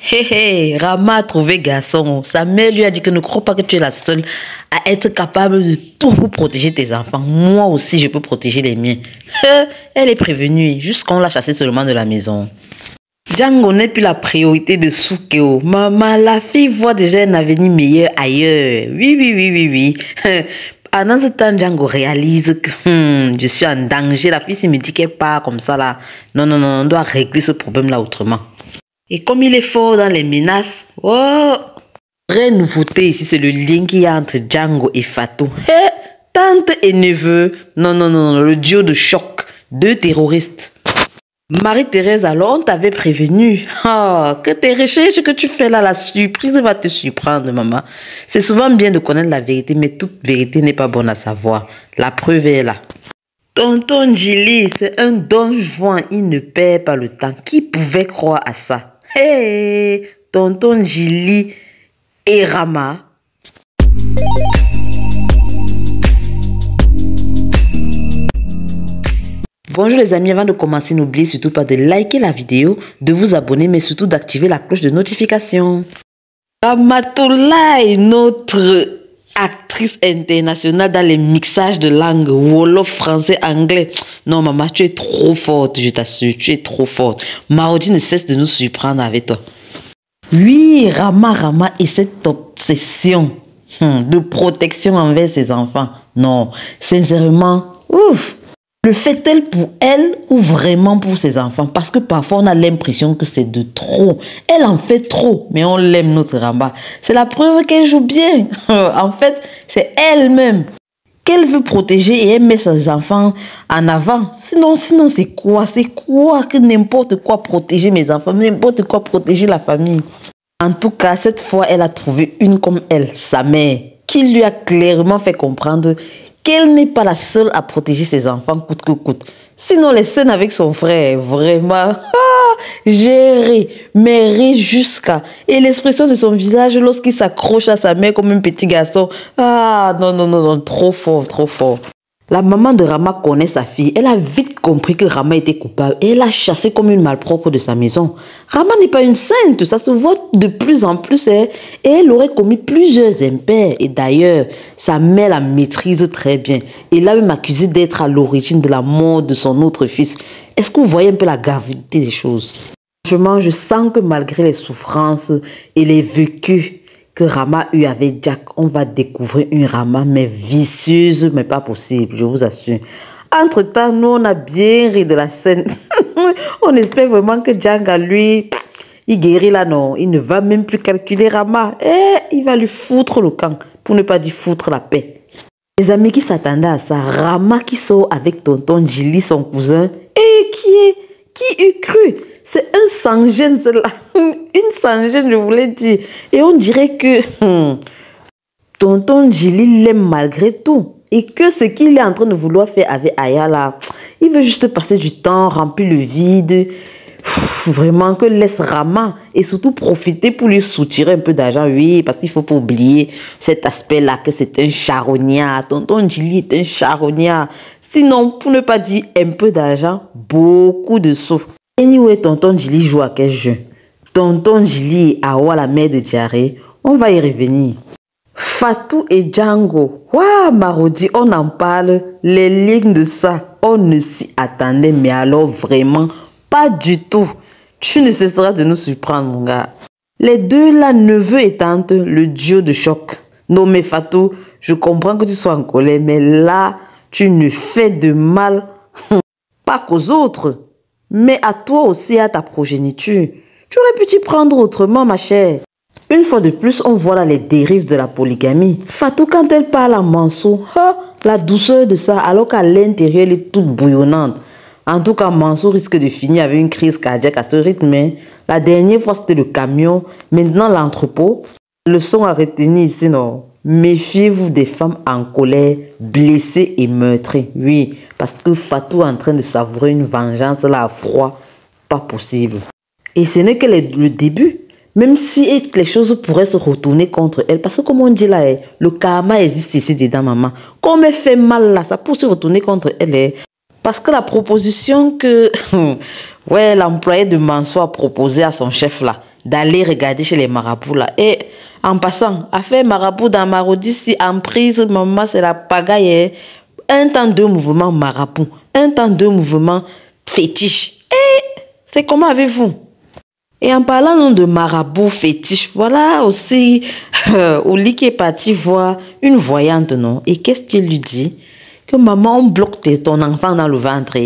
Hé hé, Rama a trouvé garçon. Sa mère lui a dit que ne crois pas que tu es la seule à être capable de tout pour protéger tes enfants. Moi aussi, je peux protéger les miens. Elle est prévenue, jusqu'on l'a chassée seulement de la maison. Django n'est plus la priorité de Sukeo. Maman, la fille voit déjà un avenir meilleur ailleurs. Oui, oui, oui, oui, oui. Pendant ce temps, Django réalise que je suis en danger. La fille, s'il me dit qu'elle part comme ça, là. Non, non, non, on doit régler ce problème-là autrement. Et comme il est fort dans les menaces, oh, vraie nouveauté ici, c'est le lien qu'il y a entre Django et Fatou. Tante et neveu, non, non, non, le duo de choc, deux terroristes. Marie-Thérèse, alors on t'avait prévenu que tes recherches que tu fais là, la surprise va te surprendre, maman. C'est souvent bien de connaître la vérité, mais toute vérité n'est pas bonne à savoir. La preuve est là. Tonton Gilly, c'est un don juan, il ne perd pas le temps. Qui pouvait croire à ça? Hey, Tonton Gilly et Rama. Bonjour les amis, avant de commencer, n'oubliez surtout pas de liker la vidéo, de vous abonner, mais surtout d'activer la cloche de notification. Ramatoulaye, notre actrice internationale dans les mixages de langues, wolof, français, anglais. Non maman, tu es trop forte, je t'assure, tu es trop forte. Marodi ne cesse de nous surprendre avec toi. Oui, Rama et cette obsession de protection envers ses enfants. Non, sincèrement, ouf. Le fait-elle pour elle ou vraiment pour ses enfants? Parce que parfois on a l'impression que c'est de trop. Elle en fait trop, mais on l'aime notre Rama. C'est la preuve qu'elle joue bien. En fait, c'est elle-même qu'elle veut protéger et elle met ses enfants en avant. Sinon c'est quoi? C'est quoi que n'importe quoi protéger mes enfants, n'importe quoi protéger la famille. En tout cas, cette fois, elle a trouvé une comme elle, sa mère, qui lui a clairement fait comprendre qu'elle n'est pas la seule à protéger ses enfants coûte que coûte. Sinon, les scènes avec son frère, vraiment, géré, mais rit jusqu'à... Et l'expression de son visage lorsqu'il s'accroche à sa mère comme un petit garçon. Ah, non, non, non, non, trop fort, trop fort. La maman de Rama connaît sa fille. Elle a vite compris que Rama était coupable et elle l'a chassée comme une malpropre de sa maison. Rama n'est pas une sainte, ça se voit de plus en plus. Et elle aurait commis plusieurs impairs. Et d'ailleurs, sa mère la maîtrise très bien. Et l'a même accusée d'être à l'origine de la mort de son autre fils. Est-ce que vous voyez un peu la gravité des choses? Franchement, je sens que malgré les souffrances et les vécus que Rama a eu avec Jack, on va découvrir une Rama, mais vicieuse, mais pas possible, je vous assure. Entre-temps, nous, on a bien ri de la scène. On espère vraiment que Jack, lui, il guérit là, non. Il ne va même plus calculer Rama. Il va lui foutre le camp, pour ne pas dire foutre la paix. Les amis qui s'attendaient à ça, Rama qui sort avec tonton Gilly, son cousin, et qui eût cru? C'est un sang-gène, c'est là. Une sang-gène, je voulais dire. Et on dirait que tonton Gilly l'aime malgré tout. Et que ce qu'il est en train de vouloir faire avec Aya là, il veut juste passer du temps, remplir le vide. Vraiment que laisse Rama et surtout profiter pour lui soutirer un peu d'argent. Oui, parce qu'il ne faut pas oublier cet aspect-là, que c'est un charognard. Tonton Gilly est un charognard. Sinon, pour ne pas dire un peu d'argent, beaucoup de sous. Anyway, tonton Gilly joue à quel jeu? Tonton Gilly et Awa, la mère de Diarrhée, on va y revenir. Fatou et Django, waouh, Marodi, on en parle. Les lignes de ça, on ne s'y attendait, mais alors vraiment, pas du tout. Tu ne cesseras de nous surprendre, mon gars. Les deux là, neveu et tante, le duo de choc. Non mais Fatou, je comprends que tu sois en colère, mais là, tu ne fais de mal, pas qu'aux autres, mais à toi aussi, à ta progéniture. Tu aurais pu t'y prendre autrement, ma chère. Une fois de plus, on voit là les dérives de la polygamie. Fatou, quand elle parle à Mansour, la douceur de ça, alors qu'à l'intérieur, elle est toute bouillonnante. En tout cas, Mansour risque de finir avec une crise cardiaque à ce rythme. La dernière fois, c'était le camion. Maintenant, l'entrepôt. Leçon à retenir ici, non? Méfiez-vous des femmes en colère, blessées et meurtries. Oui, parce que Fatou est en train de savourer une vengeance là à froid. Pas possible. Et ce n'est que le début. Même si les choses pourraient se retourner contre elle. Parce que comme on dit là, le karma existe ici dedans, maman. Comme elle fait mal là, ça peut se retourner contre elle. Parce que la proposition que ouais, l'employé de Mansour a proposée à son chef là, d'aller regarder chez les marabouts là. Et en passant, affaire marabout dans Marodi, si en prise, maman, c'est la pagaille. Un temps, deux mouvements marabout. Un temps, deux mouvements fétiche. Et c'est comment avez-vous? Et en parlant de marabout fétiche, voilà aussi Oli qui est parti voir une voyante, non? Et qu'est-ce qu'il lui dit? Que maman, on bloque ton enfant dans le ventre.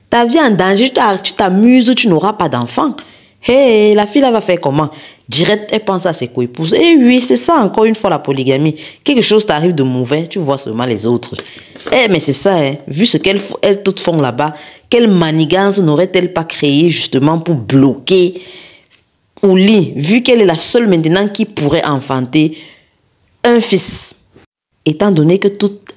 Ta vie en danger, tu t'amuses, tu n'auras pas d'enfant. Hey, la fille là va faire comment? Direct, elle pense à ses co-épouses. Et oui, c'est ça encore une fois la polygamie. Quelque chose t'arrive de mauvais, tu vois seulement les autres. Eh, mais c'est ça, hein. Vu ce qu'elles toutes font là-bas, quelle manigance n'aurait-elle pas créé justement pour bloquer Oli, vu qu'elle est la seule maintenant qui pourrait enfanter un fils? Étant donné que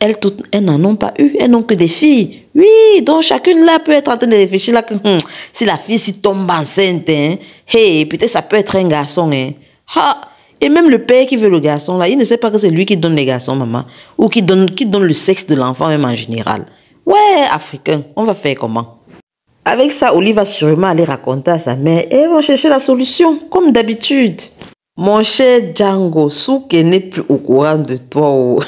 elles n'en ont pas eu, elles n'ont que des filles. Oui, donc chacune là peut être en train de réfléchir là que si la fille tombe enceinte, hein, hey, peut-être ça peut être un garçon. Hein. Ha, et même le père qui veut le garçon là, il ne sait pas que c'est lui qui donne les garçons, maman. Ou qui donne le sexe de l'enfant même en général. Ouais, africain, on va faire comment? Avec ça, Oli va sûrement aller raconter à sa mère et ils vont chercher la solution, comme d'habitude. Mon cher Django, Souke n'est plus au courant de toi. Oh.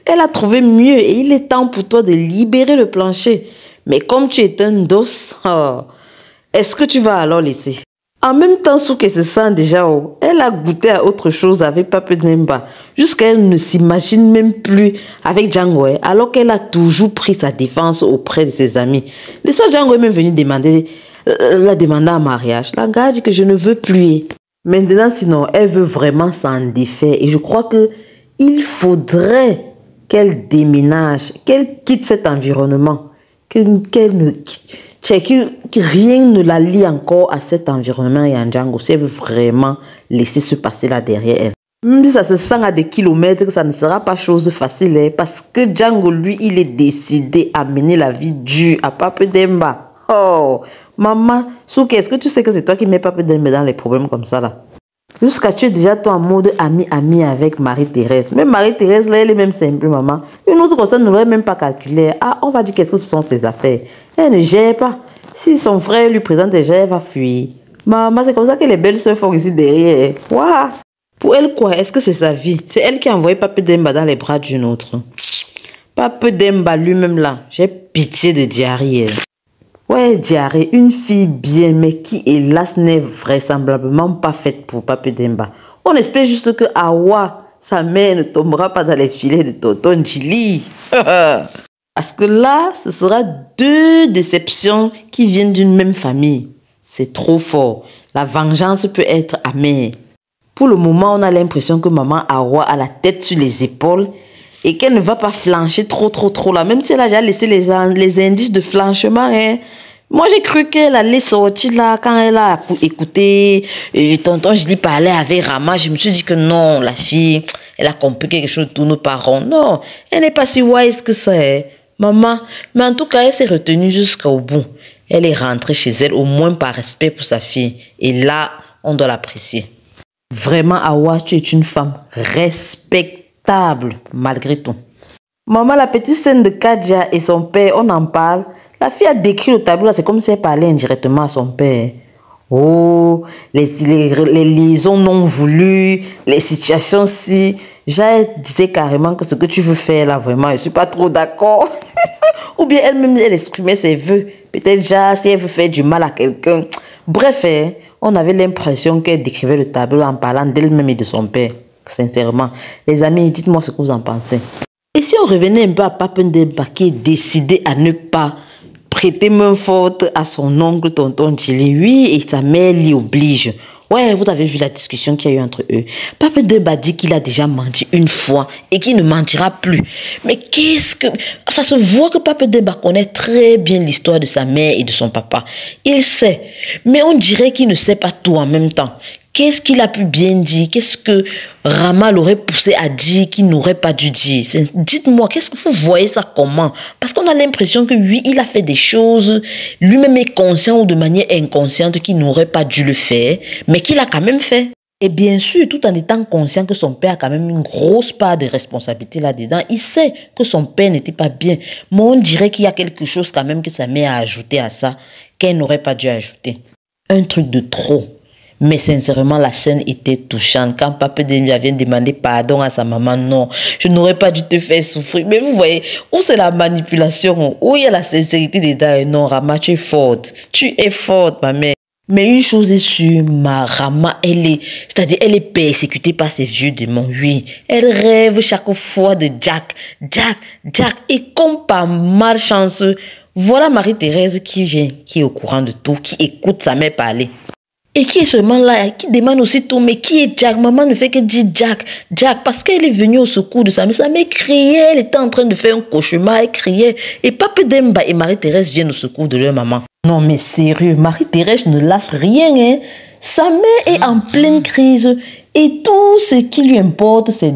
Elle a trouvé mieux et il est temps pour toi de libérer le plancher. Mais comme tu es un dos, oh, est-ce que tu vas alors laisser? En même temps, Souke se sent déjà, oh, elle a goûté à autre chose avec Pape Demba. Jusqu'à elle ne s'imagine même plus avec Django, alors qu'elle a toujours pris sa défense auprès de ses amis. Le soir, Django est même venu la demander en mariage. La gars dit que je ne veux plus. Maintenant, sinon, elle veut vraiment s'en défaire. Et je crois qu'il faudrait qu'elle déménage, qu'elle quitte cet environnement, qu'elle ne quitte, que rien ne la lie encore à cet environnement et à Django. Si elle veut vraiment laisser se passer là derrière elle. Même si ça se sent à des kilomètres, ça ne sera pas chose facile. Hein, parce que Django, lui, il est décidé à mener la vie dure à Pape Demba. Oh, maman, Souke, est-ce que tu sais que c'est toi qui mets Pape Demba dans les problèmes comme ça là? Jusqu'à tu es déjà toi en mode ami avec Marie-Thérèse. Même Marie-Thérèse là, elle est même simple, maman. Une autre personne ne l'aurait même pas calculé. Ah, on va dire qu'est-ce que ce sont ses affaires. Elle ne gère pas. Si son frère lui présente déjà, elle va fuir. Maman, c'est comme ça que les belles soeurs font ici derrière. Waouh! Pour elle quoi? Est-ce que c'est sa vie? C'est elle qui a envoyé Pape Demba dans les bras d'une autre. Pape Demba lui-même là, j'ai pitié de Diarry. Ouais, Diarry, une fille bien, mais qui, hélas, n'est vraisemblablement pas faite pour Pape Demba. On espère juste que Awa, sa mère, ne tombera pas dans les filets de tonton Djili. Parce que là, ce sera deux déceptions qui viennent d'une même famille. C'est trop fort. La vengeance peut être amère. Pour le moment, on a l'impression que maman Awa a la tête sur les épaules et qu'elle ne va pas flancher trop là. Même si elle a déjà laissé les indices de flanchement. Hein. Moi, j'ai cru qu'elle allait sortir là quand elle a écouté tonton Jili parler avec Rama. Je me suis dit que non, la fille, elle a compris quelque chose de tous nos parents. Non, elle n'est pas si wise que ça. Hein. Maman, mais en tout cas, elle s'est retenue jusqu'au bout. Elle est rentrée chez elle, au moins par respect pour sa fille. Et là, on doit l'apprécier. Vraiment, Awa, tu es une femme respectable, malgré tout. Maman, la petite scène de Kadia et son père, on en parle. La fille a décrit le tableau, c'est comme si elle parlait indirectement à son père. Oh, les liaisons non voulues, les situations si. J'ai disais carrément que ce que tu veux faire là, vraiment, je ne suis pas trop d'accord. Ou bien elle-même, elle exprimait ses vœux. Peut-être déjà, si elle veut faire du mal à quelqu'un. Bref, on avait l'impression qu'elle décrivait le tableau en parlant d'elle-même et de son père. Sincèrement. Les amis, dites-moi ce que vous en pensez. Et si on revenait un peu à Pape Demba qui est décidé à ne pas prêter main forte à son oncle tonton Djili, oui, et sa mère l'y oblige. Ouais, vous avez vu la discussion qu'il y a eu entre eux. Pape Demba dit qu'il a déjà menti une fois et qu'il ne mentira plus. Mais qu'est-ce que... Ça se voit que Pape Demba connaît très bien l'histoire de sa mère et de son papa. Il sait, mais on dirait qu'il ne sait pas tout en même temps. Qu'est-ce qu'il a pu bien dire? Qu'est-ce que Rama l'aurait poussé à dire qu'il n'aurait pas dû dire? Dites-moi, qu'est-ce que vous voyez ça comment? Parce qu'on a l'impression que oui, il a fait des choses, lui-même est conscient ou de manière inconsciente qu'il n'aurait pas dû le faire, mais qu'il a quand même fait. Et bien sûr, tout en étant conscient que son père a quand même une grosse part de responsabilité là-dedans, il sait que son père n'était pas bien. Mais on dirait qu'il y a quelque chose quand même que sa mère a ajouté à ça, qu'elle n'aurait pas dû ajouter. Un truc de trop. Mais sincèrement, la scène était touchante. Quand Pape Demba vient demander pardon à sa maman, non, je n'aurais pas dû te faire souffrir. Mais vous voyez, où c'est la manipulation, où il y a la sincérité dedans. Non, Rama, tu es forte. Tu es forte, ma mère. Mais une chose est sûre, ma Rama, c'est-à-dire elle est persécutée par ses vieux démons, oui. Elle rêve chaque fois de Jack, Jack, Jack. Et comme par malchance, voilà Marie-Thérèse qui vient, qui est au courant de tout, qui écoute sa mère parler. Et qui est seulement là, qui demande aussitôt, mais qui est Jack? Maman ne fait que dire Jack, Jack, parce qu'elle est venue au secours de sa mère. Sa mère criait, elle était en train de faire un cauchemar, elle criait. Et Pape Demba et Marie-Thérèse viennent au secours de leur maman. Non mais sérieux, Marie-Thérèse ne lâche rien, hein. Sa mère est en pleine crise. Et tout ce qui lui importe, c'est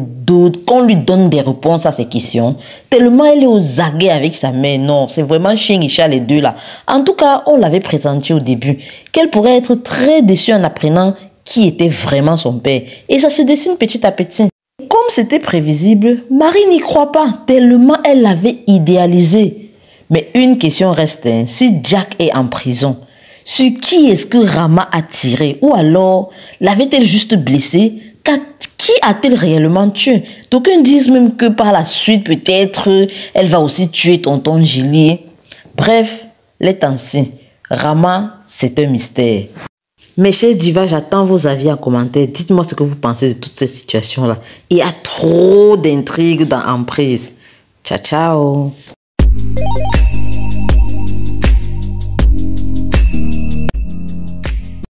qu'on lui donne des réponses à ses questions. Tellement elle est aux aguets avec sa mère. Non, c'est vraiment chien et chat les deux là. En tout cas, on l'avait présenté au début. Qu'elle pourrait être très déçue en apprenant qui était vraiment son père. Et ça se dessine petit à petit. Comme c'était prévisible, Marie n'y croit pas. Tellement elle l'avait idéalisé. Mais une question reste. Si Jack est en prison, sur qui est-ce que Rama a tiré? Ou alors, l'avait-elle juste blessé? Qui a-t-elle réellement tué? D'aucuns disent même que par la suite, peut-être, elle va aussi tuer tonton Gillier. Bref, les ainsi. Rama, c'est un mystère. Mes chers divas, j'attends vos avis en commentaire. Dites-moi ce que vous pensez de toutes ces situations-là. Il y a trop d'intrigues dans Emprise. Ciao, ciao.